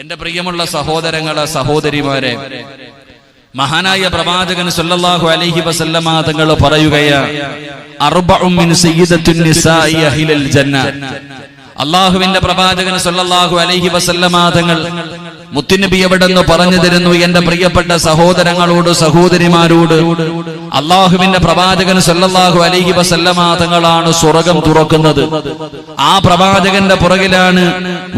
എന്റെ പ്രിയമുള്ള സഹോദരങ്ങളെ, സഹോദരിമാരെ, മഹാനായ പ്രവാചകൻ സല്ലല്ലാഹു അലൈഹി വസല്ലമ തങ്ങൾ പറയുകയാണ്, അർബഉ മിൻ സയ്യിദത്തുൻ നിസാഇ അഹ്ലിൽ ജന്ന. അല്ലാഹുവിന്റെ പ്രവാചകൻ സല്ലല്ലാഹു അലൈഹി വസല്ലമ തങ്ങൾ മുത്തുനബി എവിടെന്ന് പറഞ്ഞു തരുന്നു, എന്റെ പ്രിയപ്പെട്ട സഹോദരങ്ങളോട്, സഹോദരിമാരോട്, അല്ലാഹുവിന്റെ പ്രവാചകൻ സല്ലല്ലാഹു അലൈഹി വസല്ലമ തങ്ങളാണ് സ്വർഗ്ഗം തുറക്കുന്നത്. ആ പ്രവാചകന്റെ പുറകിലാണ്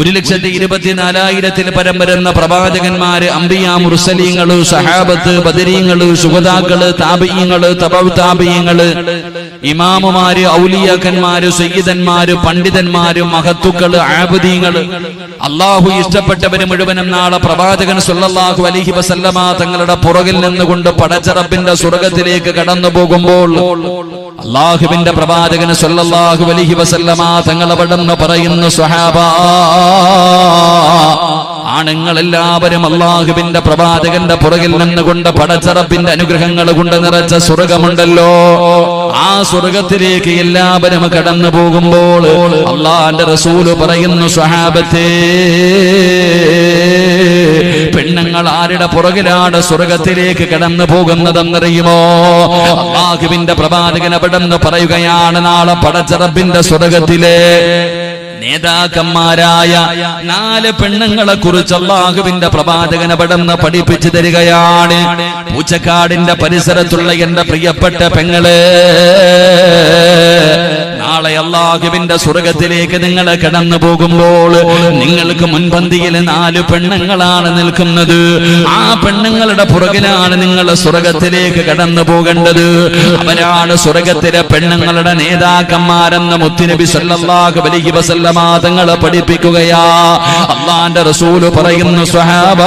1,24,000 പരം വരുന്ന പ്രവാചകന്മാര്, അംബിയാ, മുർസലീങ്ങള്, സഹാബത്ത്, ബദരീങ്ങള്, ശുഹദാക്കള്, താബിഈങ്ങള്, തബഉ താബിഈങ്ങള്, ഇമാമുമാര്, ഔലിയാക്കന്മാര്, സയ്യിദന്മാര്, പണ്ഡിതന്മാര്, മഹത്തുക്കള്, ആബിദീങ്ങള്, അല്ലാഹു ഇഷ്ടപ്പെട്ടവര് മുഴുവനും നാളെ പ്രവാചകൻ സല്ലല്ലാഹു അലൈഹി വസല്ലമ തങ്ങളുടെ പുറകിൽ നിന്നുകൊണ്ട് പടച്ച റബ്ബിന്റെ സ്വർഗ്ഗത്തിലേക്ക് കടന്നു പോകുമ്പോൾ അല്ലാഹുവിന്റെ പ്രവാചകൻ സല്ലല്ലാഹു അലൈഹി വസല്ലമ തങ്ങൾ അവിടെന്ന് പറയുന്നു, സ്വഹാബ, ആണുങ്ങളെല്ലാവരും അല്ലാഹുവിന്റെ പ്രവാചകന്റെ പുറകിൽ നിന്നുകൊണ്ട് പടച്ച റബ്ബിന്റെ അനുഗ്രഹങ്ങൾ കൊണ്ട് നിറച്ച സ്വർഗ്ഗമുണ്ടല്ലോ, ആ സ്വർഗ്ഗത്തിലേക്ക് എല്ലാവരും കടന്നു പോകുമ്പോൾ അല്ലാഹുവിന്റെ റസൂല് പറയുന്നു, സ്വഹാബത്തേ, പെണ്ണുങ്ങൾ ആരുടെ പുറകിലാണ് സ്വർഗ്ഗത്തിലേക്ക് കടന്നു പോകുന്നതെന്നറിയുമോ? അല്ലാഹുവിന്റെ പ്രവാചകൻ അവിടെന്ന് പറയുകയാണ്, നാളെ പടച്ച റബ്ബിന്റെ സ്വർഗ്ഗത്തിലെ നേതാക്കന്മാരായ 4 പെണ്ണുങ്ങളെ കുറിച്ച് അല്ലാഹുവിന്റെ പ്രവാചകൻ അവിടെന്ന് പഠിപ്പിച്ചു തരികയാണ്. പൂച്ചക്കാടിന്റെ പരിസരത്തുള്ള എന്റെ പ്രിയപ്പെട്ട പെങ്ങളെ, നാളെ അല്ലാഹുവിന്റെ സ്വർഗ്ഗത്തിലേക്ക് നിങ്ങൾ കടന്നു പോകുമ്പോൾ നിങ്ങൾക്ക് മുൻപന്തിയിൽ 4 പെണ്ണുങ്ങളാണ് നിൽക്കുന്നത്. ആ പെണ്ണുങ്ങളുടെ പുറകിലാണ് നിങ്ങൾ സ്വർഗ്ഗത്തിലേക്ക് കടന്നു പോകേണ്ടത്. അവരാണ് സ്വർഗ്ഗത്തിലെ പെണ്ണുങ്ങളുടെ നേതാക്കന്മാരെന്ന് മുത്തുനബി സല്ലല്ലാഹു അലൈഹി വസല്ലമ തങ്ങൾ പഠിപ്പിക്കുകയാ. അല്ലാഹുവിന്റെ റസൂല് പറയുന്നു, സ്വഹാബ,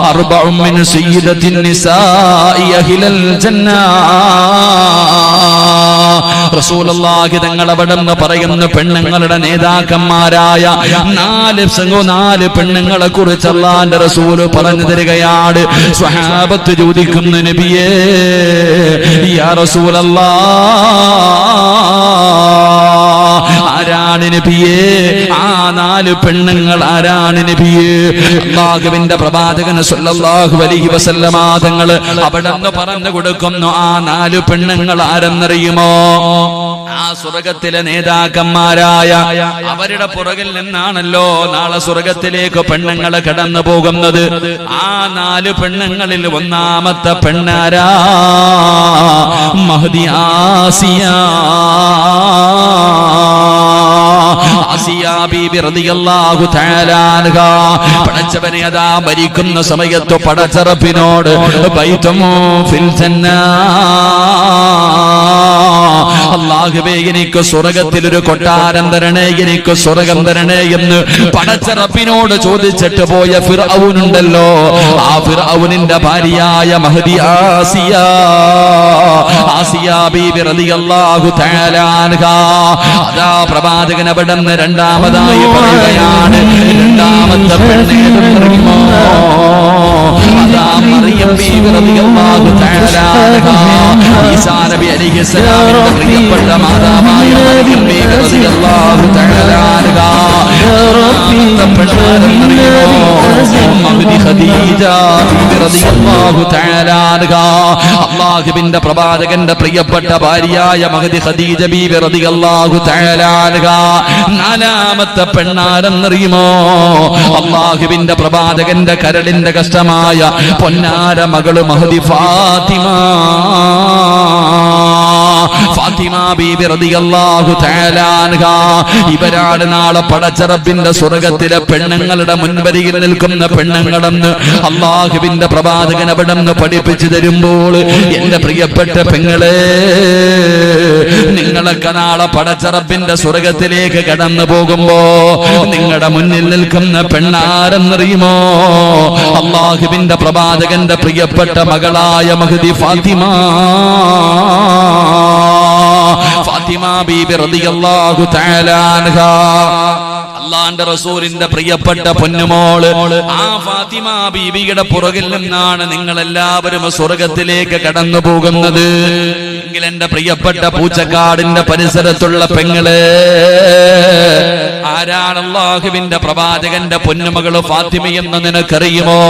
അർബഉ മിൻ സയ്യിദത്തിൻ നിസാഇ അഹ്ലിൽ ജന്ന. റസൂലുള്ളാഹി തങ്ങൾ അവിടെന്ന് പറയുന്നു, പെണ്ണുങ്ങളുടെ നേതാക്കന്മാരായ 4 പെണ്ണുങ്ങളെ കുറിച്ച് അല്ലാഹുവിന്റെ റസൂല് പറഞ്ഞു തരികയാണ്. സ്വഹാബത്ത് ചോദിക്കുന്നു, നബിയേ, യാ റസൂലല്ലാഹ്, ആരാണ് നബിയേ? ആ 4 പെണ്ണുങ്ങൾ ആരാണ് നബിയേ? അല്ലാഹുവിന്റെ പ്രവാചകൻ സല്ലല്ലാഹു അലൈഹി വസല്ലമ തങ്ങൾ അവിടെന്ന് പറഞ്ഞു കൊടുക്കുന്നു, ആ 4 പെണ്ണുങ്ങൾ ആരെന്നറിയുമോ? ആ സ്വർഗ്ഗത്തിലെ നേതാക്കന്മാരായ അവരുടെ പുറകിൽ നിന്നാണല്ലോ നാളെ സ്വർഗ്ഗത്തിലേക്ക് പെണ്ണുങ്ങൾ കടന്നു പോകുന്നത്. ആ 4 പെണ്ണുങ്ങളിൽ ഒന്നാമത്തെ പെണ്ണാരാ? മഹ്ദി ആസിയ. ആസിയ ബീബി റളിയല്ലാഹു തആല അൻഹാ പടച്ചവനെ അതാ മരിക്കുന്ന സമയത്ത് പടച്ച റബ്ബിനോട് ബൈതും ഫിൽ ജന്ന, അല്ലാഹുവേ, എനിക്ക് സ്വർഗ്ഗത്തിൽ ഒരു കൊട്ടാരം തരണേ, എനിക്ക് സ്വർഗ്ഗം തരണേ എന്ന് പടച്ച റബ്ബിനോട് ചോദിച്ചിട്ട് പോയ ഫിർഔനുണ്ടല്ലോ, ആ ഫിർഔനിന്റെ ഭാര്യയായ മഹ്ദി ആസിയ, ആസിയ ബീബി റളിയല്ലാഹു തആല അൻഹാ അതാ പ്രവാചകൻ അവിടെന്ന് രണ്ടാമതായി പറയുകയാണ്, രണ്ടാമത്തെ പെണ്ണേതെന്നറിയുമോ? അതാ മറിയം ബീബി റളിയല്ലാഹു തആല അൻഹാ, ഈസാ നബി അലൈഹിസ്സലാമിന്റെ പ്രിയപ്പെട്ട മാതാവായ മറിയം ബീബി റളിയല്ലാഹു തആല അൻഹാ. മഹ്ദി ഖദീജ ബീബി റളിയല്ലാഹു തആല അൻഹാ, അല്ലാഹുവിന്റെ പ്രവാചകന്റെ പ്രിയപ്പെട്ട ഭാര്യയായ മഹ്ദി ഖദീജ ബീബി റളിയല്ലാഹു തആല അൻഹാ. 4ാമത്തെ പെണ്ണാരെന്നറിയുമോ? അല്ലാഹുവിന്റെ പ്രവാചകന്റെ കരളിന്റെ കഷ്ടമായ പൊന്നാര മകള് മഹ്ദി ഫാത്തിമ. ഫാത്തിമ ബീബി റളിയല്ലാഹു തആല അൻഹാ. ഇവരാണ് നാളെ പടച്ച റബ്ബിന്റെ സ്വർഗ്ഗത്തിലെ പെണ്ണുങ്ങളുടെ മുൻവരിയിൽ നിൽക്കുന്ന പെണ്ണുങ്ങളെന്ന് അല്ലാഹുവിന്റെ പ്രവാചകൻ അവിടെന്ന് പഠിപ്പിച്ചു തരുമ്പോൾ എന്റെ പ്രിയപ്പെട്ട പെങ്ങളെ, നിങ്ങളൊക്കെ നാളെ പടച്ച റബ്ബിന്റെ സ്വർഗ്ഗത്തിലേക്ക് കടന്നു പോകുമ്പോ നിങ്ങളുടെ മുന്നിൽ നിൽക്കുന്ന പെണ്ണാരെന്നറിയുമോ? അല്ലാഹുവിന്റെ പ്രവാചകന്റെ പ്രിയപ്പെട്ട മകളായ മഹ്ദി ഫാത്തിമ. ഫാത്തിമ ബീബി റളിയല്ലാഹു തആല അൻഹാ, അല്ലാഹുവിന്റെ റസൂലിന്റെ പ്രിയപ്പെട്ട പൊന്നുമോള്. ആ ഫാത്തിമ ബീബിയുടെ പുറകിൽ നിന്നാണ് നിങ്ങൾ എല്ലാവരും സ്വർഗ്ഗത്തിലേക്ക് കടന്നു പോകുന്നത്. എങ്കിൽ എന്റെ പ്രിയപ്പെട്ട പൂച്ചക്കാടിന്റെ പരിസരത്തുള്ള പെങ്ങള് ആരാണ്? അല്ലാഹുവിന്റെ പ്രവാചകന്റെ പൊന്നുമകള് ഫാത്തിമയെന്ന് നിനക്കറിയുമോ?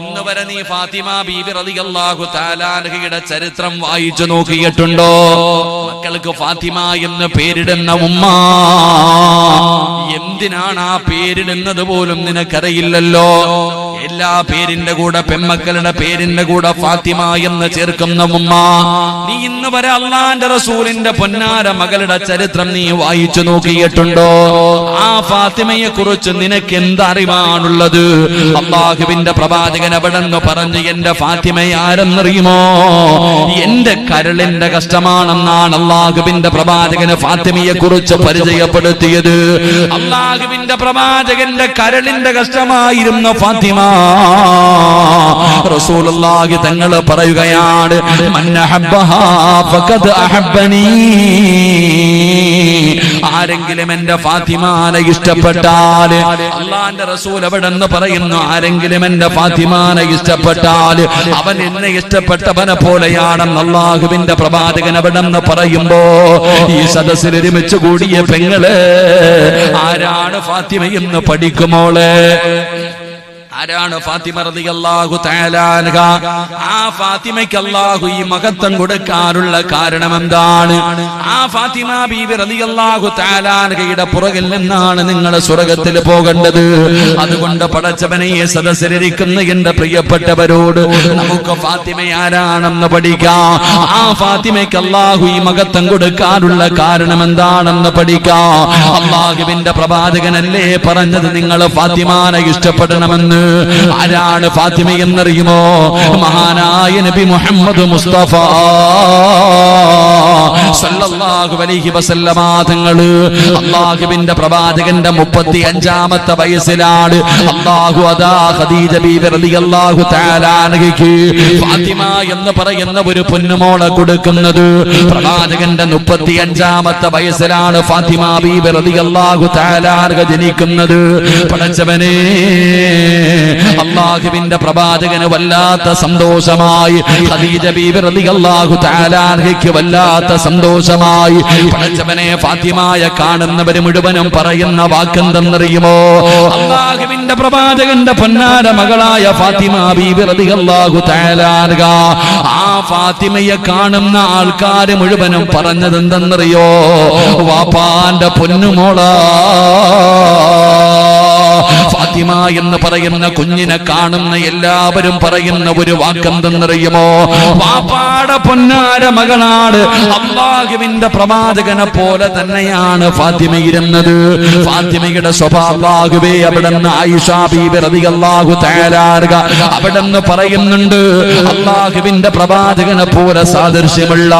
ഇന്ന് വരെ നീ ഫാത്തിമ ബീബി റളിയല്ലാഹു തആല അൻഹയുടെ ചരിത്രം വായിച്ചു നോക്കിയിട്ടുണ്ടോ? മക്കൾക്ക് ഫാത്തിമ എന്ന് പേരിടുന്ന ഉമ്മ എന്തിനാണ് ആ പേരിടുന്നത് പോലും നിനക്കറിയില്ലല്ലോ. എല്ലാ പേരിന്റെ കൂടെ പെമ്മക്കളുടെ പേരിന്റെ കൂടെ ഫാത്തിമ എന്ന് ചേർക്കുന്ന ഉമ്മ, നീ ഇന്ന് വരെ അള്ളാന്റെ റസൂലിന്റെ പൊന്നാര മകളുടെ ചരിത്രം നീ വായിച്ചു നോക്കിയിട്ടുണ്ടോ? ആ ഫാത്തിമയെ കുറിച്ച് നിനക്ക് എന്തറിവാണുള്ളത്? അള്ളാഹുവിന്റെ പ്രവാചകൻ അവിടെ നിന്ന് പറഞ്ഞു, എന്റെ ഫാത്തിമ ആരെന്നറിയുമോ? എന്റെ കരളിന്റെ കഷ്ടമാണെന്നാണ് അള്ളാഹുവിന്റെ പ്രവാചകന് ഫാത്തിമയെ കുറിച്ച് പരിചയപ്പെടുത്തിയത്. അള്ളാഹുവിന്റെ പ്രവാചകന്റെ കരളിന്റെ കഷ്ടമായിരുന്ന ഫാത്തിമ റസൂലുള്ളാഹി തങ്ങൾ പറയുകയാണ്, മൻ അഹബ്ബഹാ ഫഖദ് അഹബ്ബനി. ആരെങ്കിലും എന്റെ ഫാത്തിമാനെ ഇഷ്ടപ്പെട്ടാൽ, അള്ളാന്റെ റസൂൽ അവിടെ നിന്ന് പറയുന്നു, ആരെങ്കിലും എന്റെ ഫാത്തിമാനെ ഇഷ്ടപ്പെട്ടാൽ അവൻ എന്നെ ഇഷ്ടപ്പെട്ടവനെ പോലെയാണെന്ന് അള്ളാഹുവിന്റെ പ്രവാചകൻ അവിടെ നിന്ന് പറയുമ്പോ ഈ സദസ്സിൽ ഒരുമിച്ച് കൂടിയ പെങ്ങള് ആരാണ് ഫാത്തിമയെന്ന് പഠിക്കുമോളെ? ആരാണ് ഫാത്തിമ റളിയല്ലാഹു തആല അൻഹ? ആ ഫാത്തിമയ്ക്ക് അല്ലാഹു ഈ മഹത്വം കൊടുക്കാനുള്ള കാരണം എന്താണ്? ആ ഫാത്തിമ ബീബി റളിയല്ലാഹു തആല അൻഹയുടെ പുറകിൽ നിന്നാണ് നിങ്ങൾ സ്വർഗ്ഗത്തിൽ പോകേണ്ടത്. അതുകൊണ്ട് പടച്ചവനെ ഈ സദസ്സിലിരിക്കുന്ന എന്റെ പ്രിയപ്പെട്ടവരോട് നമുക്ക് ഫാത്തിമ ആരാണെന്ന് പഠിക്കാം. ആ ഫാത്തിമയ്ക്ക് അല്ലാഹു ഈ മഹത്വം കൊടുക്കാനുള്ള കാരണം എന്താണെന്ന് പഠിക്കാം. അല്ലാഹുവിന്റെ പ്രവാചകനല്ലേ പറഞ്ഞത് നിങ്ങൾ ഫാത്തിമാനെ ഇഷ്ടപ്പെടണമെന്ന്? ആരാണ് ഫാത്തിമ എന്നറിയുമോ? മഹാനായ നബി മുഹമ്മദ് മുസ്തഫ സല്ലല്ലാഹു അലൈഹി വസല്ലമ തങ്ങള് അല്ലാഹുവിന്റെ പ്രവാചകന്റെ 35ാമത്തെ വയസ്സിലാണ് അല്ലാഹു അദാ ഖദീജ ബീബി റളിയല്ലാഹു തആല അൻഹയ്ക്ക് ഫാത്തിമ എന്ന് പറയുന്ന ഒരു പൊന്നുമോളെ കൊടുക്കുന്നത്. പ്രവാചകന്റെ 35ാമത്തെ വയസ്സിലാണ് ഫാത്തിമ ബീബി റളിയല്ലാഹു തആല അൻഹ ജനിക്കുന്നത്. പടച്ചവനെ, അല്ലാഹുവിന്റെ പ്രവാചകന് വല്ലാത്ത സന്തോഷമായി, ഖദീജ ബീബി റളിയല്ലാഹു തആല അൻഹയ്ക്ക് വല്ലാത്ത സന്തോഷമായി. പടച്ചവനെ, ഫാത്തിമയെ കാണുന്നവർ മുഴുവനും പറയുന്ന വാക്കെന്തെന്നറിയുമോ? അല്ലാഹുവിന്റെ പ്രവാചകന്റെ പൊന്നാര മകളായ ഫാത്തിമ ബീബി റളിയല്ലാഹു തആല അൻഹ, ആ ഫാത്തിമയെ കാണുന്ന ആൾക്കാർ മുഴുവനും പറഞ്ഞത് എന്തെന്നറിയോ? വാപ്പാന്റെ പൊന്നുമോളാ. ഫാത്തിമ എന്ന് പറയുന്ന കുഞ്ഞിനെ കാണുന്ന എല്ലാവരും പറയുന്ന ഒരു വാക്കെന്തെന്നറിയുമോ? വാപ്പാടെ പൊന്നാര മകളാണ്. അല്ലാഹുവിന്റെ പ്രവാചകനെ പോലെ തന്നെയാണ് ഫാത്തിമ ഇരുന്നത്. ഫാത്തിമയുടെ സ്വഭാവമാകുവേ അവിടുന്ന് ആയിഷ ബീബി റളിയല്ലാഹു തആല അൻഹ അവിടുന്ന് പറയുന്നുണ്ട്, അല്ലാഹുവിന്റെ പ്രവാചകനെ പോലെ സാദൃശ്യമുള്ള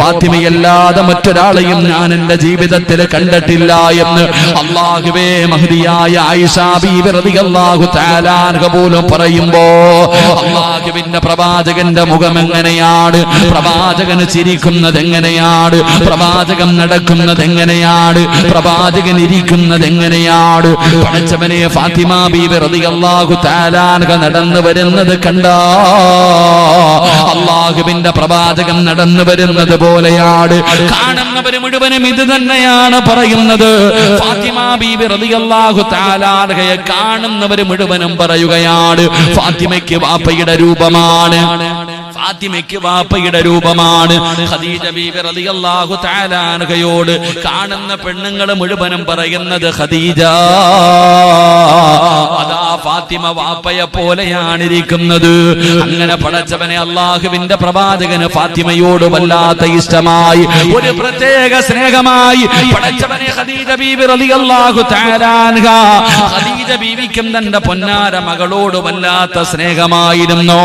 ഫാത്തിമയല്ലാതെ മറ്റൊരാളെയും ഞാൻ എന്റെ ജീവിതത്തിൽ കണ്ടിട്ടില്ല എന്ന് അല്ലാഹുവേ മഹ്ദിയായ ആയിഷ ബീബി റളിയല്ലാഹു തആല അൻഹ പോലും പറയുമ്പോ അല്ലാഹുവിന്റെ പ്രവാചകന്റെ മുഖം എങ്ങനെയാണ്? പ്രവാചകൻ ചിരിക്കുന്നത് എങ്ങനെയാണ്? പ്രവാചകൻ നടക്കുന്നത് എങ്ങനെയാണ്? പ്രവാചകൻ ഇരിക്കുന്നത് എങ്ങനെയാണ്? പടച്ചവനെ, ഫാത്തിമ ബീബി റളിയല്ലാഹു തആല അൻഹ നടന്നു വരുന്നത് കണ്ടാ അല്ലാഹുവിന്റെ പ്രവാചകൻ നടന്നു വരുന്നത് പോലെയാണ്. കാണുന്നവർ മുഴുവനും ഇത് തന്നെയാണ് പറയുന്നത്. ഫാത്തിമ ബീബി റളിയല്ലാഹു തആല അൻഹയെ കാണുന്നവർ മുഴുവനും പറയുകയാണ്, ഫാത്തിമയ്ക്ക് വാപ്പയുടെ രൂപമാണ്. ഫാത്തിമയ്ക്ക് വാപ്പയുടെ രൂപമാണ്. ഖദീജ ബീബി റളിയല്ലാഹു തആല അൻഹയോട് കാണുന്ന പെണ്ണുങ്ങൾ മുഴുവനും പറയുന്നത്, ഖദീജ അതാ ഫാത്തിമ വാപ്പയെ പോലെയാണ് ഇരിക്കുന്നത്. അങ്ങനെ പടച്ചവനെ, അല്ലാഹുവിന്റെ പ്രവാചകന് ഫാത്തിമയോട് വല്ലാത്ത ഇഷ്ടമായി, ഒരു പ്രത്യേക സ്നേഹമായി. പടച്ചവനെ, ഖദീജ ബീബി റളിയല്ലാഹു തആല അൻഹ ഖദീജ ബീവിക്കും തന്റെ പൊന്നാര മകളോട് വല്ലാത്ത സ്നേഹമായിരുന്നു.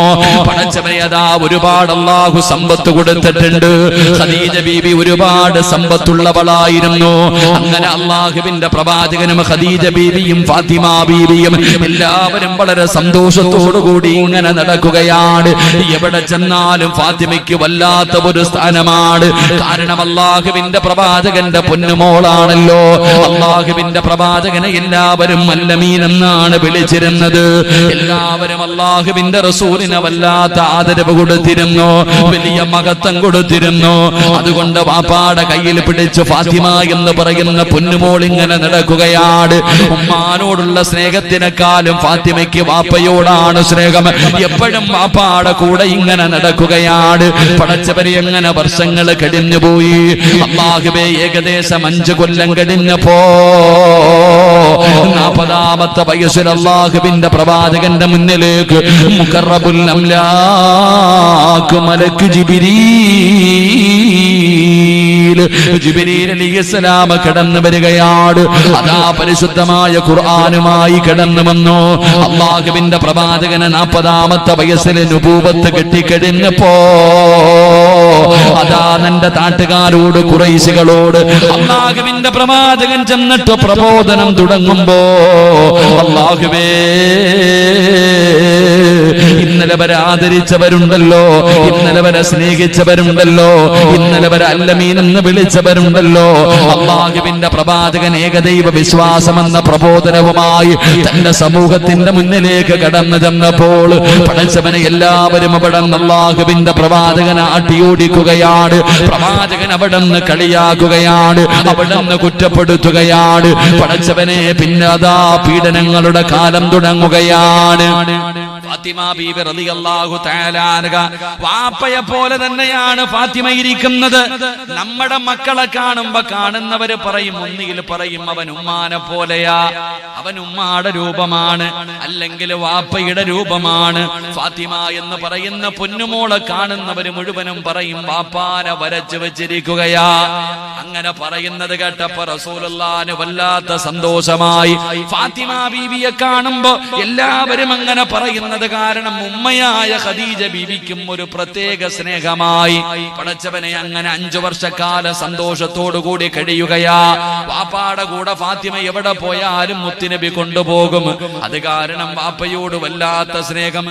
പടച്ചവനെ, അതാ ഒരുപാട് അല്ലാഹു സമ്പത്ത് കൊടുത്തിട്ടുണ്ട്. ഖദീജ ബീബി ഒരുപാട് സമ്പത്തുള്ളവളായിരുന്നു. അങ്ങനെ അല്ലാഹുവിന്റെ പ്രവാചകനും ഖദീജ ബീവിയും ഫാത്തിമ ബീവിയും എല്ലാ എല്ലാവരും വളരെ സന്തോഷത്തോടുകൂടി ഇങ്ങനെ നടക്കുകയാണ്. എവിടെ ചെന്നാലും ഫാത്തിമയ്ക്ക് വല്ലാത്ത ഒരു സ്ഥാനമാണ്. കാരണം അല്ലാഹുവിന്റെ പ്രവാചകന്റെ പൊന്നുമോളാണല്ലോ. അല്ലാഹുവിന്റെ പ്രവാചകനെ എല്ലാവരും അല്ലമീൻ എന്നാണ് വിളിച്ചിരുന്നത്. എല്ലാവരും അല്ലാഹുവിന്റെ റസൂലിനെ വല്ലാത്ത ആദരവ് കൊടുത്തിരുന്നു, വലിയ മഹത്വം കൊടുത്തിരുന്നു. അതുകൊണ്ട് വാപ്പാടെ കയ്യിൽ പിടിച്ച് ഫാത്തിമ എന്ന് പറയുന്ന പൊന്നുമോൾ ഇങ്ങനെ നടക്കുകയാണ്. ഉമ്മാനോടുള്ള സ്നേഹത്തിനേക്കാളും ഫാത്തിമയ്ക്ക് വാപ്പയോടാണ് സ്നേഹം. എപ്പോഴും വാപ്പാടെ കൂടെ ഇങ്ങനെ നടക്കുകയാണ്. പടച്ചവരെ എങ്ങനെ വർഷങ്ങൾ കഴിഞ്ഞുപോയി. അല്ലാഹുവേ, ഏകദേശം 5 കൊല്ലം കഴിഞ്ഞപ്പോ 40ാമത്തെ വയസ്സിൽ അല്ലാഹുവിന്റെ പ്രവാചകന്റെ മുന്നിലേക്ക് മുഖറബുൽ അംലാക്ക് മലക്ക് ജിബ്രീൽ അലൈഹിസ്സലാം കടന്നു വരികയാണ്. അതാ പരിശുദ്ധമായ ഖുർആനുമായി കടന്നു വന്നു. അല്ലാഹുവിന്റെ പ്രവാചകന് 40ാമത്തെ വയസ്സിൽ നുബൂവത്ത് കെട്ടിക്കഴിഞ്ഞപ്പോ അതാ തന്റെ നാട്ടുകാരോട് ഖുറൈശികളോട് അല്ലാഹുവിന്റെ പ്രവാചകൻ ചെന്നിട്ട് പ്രബോധനം തുടങ്ങുമ്പോ, അല്ലാഹുവേ, ഇന്നലെ വരെ ആദരിച്ചവരുണ്ടല്ലോ, ഇന്നലെ വരെ സ്നേഹിച്ചവരുണ്ടല്ലോ, ഇന്നലെ വരെ അല്ലമീൻ എന്ന് വിളിച്ചവരുണ്ടല്ലോ. അല്ലാഹുവിന്റെ പ്രവാചകൻ ഏകദൈവ വിശ്വാസമെന്ന പ്രബോധനവുമായി തന്റെ സമൂഹത്തിന്റെ മുന്നിലേക്ക് കടന്നു ചെന്നപ്പോൾ പടച്ചവനെ എല്ലാവരും അവിടെ നിന്ന് അല്ലാഹുവിന്റെ പ്രവാചകനെ അടിയോടിക്കുകയാണ്. പ്രവാചകൻ അവിടെ നിന്ന് കളിയാക്കുകയാണ്, അവിടെ നിന്ന് കുറ്റപ്പെടുത്തുകയാണ്. പടച്ചവനെ പിന്നെ അതാ പീഡനങ്ങളുടെ കാലം തുടങ്ങുകയാണ്. ഫാത്തിമ ബീബി റളിയല്ലാഹു തആല അൻഹ വാപ്പയെ പോലെ തന്നെയാണ് ഫാത്തിമ ഇരിക്കുന്നത്. നമ്മുടെ മക്കളെ കാണുമ്പോ കാണുന്നവര് പറയും, ഒന്നുകിൽ പറയും അവൻ ഉമ്മാനെ പോലെയാ, അവൻ ഉമ്മാടെ രൂപമാണ്, അല്ലെങ്കിൽ വാപ്പയുടെ രൂപമാണ്. ഫാത്തിമ എന്ന് പറയുന്ന പൊന്നുമോളെ കാണുന്നവര് മുഴുവനും പറയും വാപ്പാനെ വരച്ചു വെച്ചിരിക്കുകയാ. അങ്ങനെ പറയുന്നത് കേട്ടപ്പോ റസൂലുള്ളാഹിന് വല്ലാത്ത സന്തോഷമായി. ഫാത്തിമ ബീവിയെ കാണുമ്പോ എല്ലാവരും അങ്ങനെ പറയുന്നത് കാരണം ഉമ്മയായ ഖദീജ ബീവിക്കും ഒരു പ്രത്യേക സ്നേഹമായി. പടച്ചവനെ അങ്ങനെ 5 വർഷക്കാലം സന്തോഷത്തോടു കൂടി കഴിയുകയാ. വാപ്പാടെ കൂടെ ഫാത്തിമ എവിടെ പോയാലും മുത്തുനബി കൊണ്ടുപോകും. അത് കാരണം വാപ്പയോട് വല്ലാത്ത സ്നേഹം.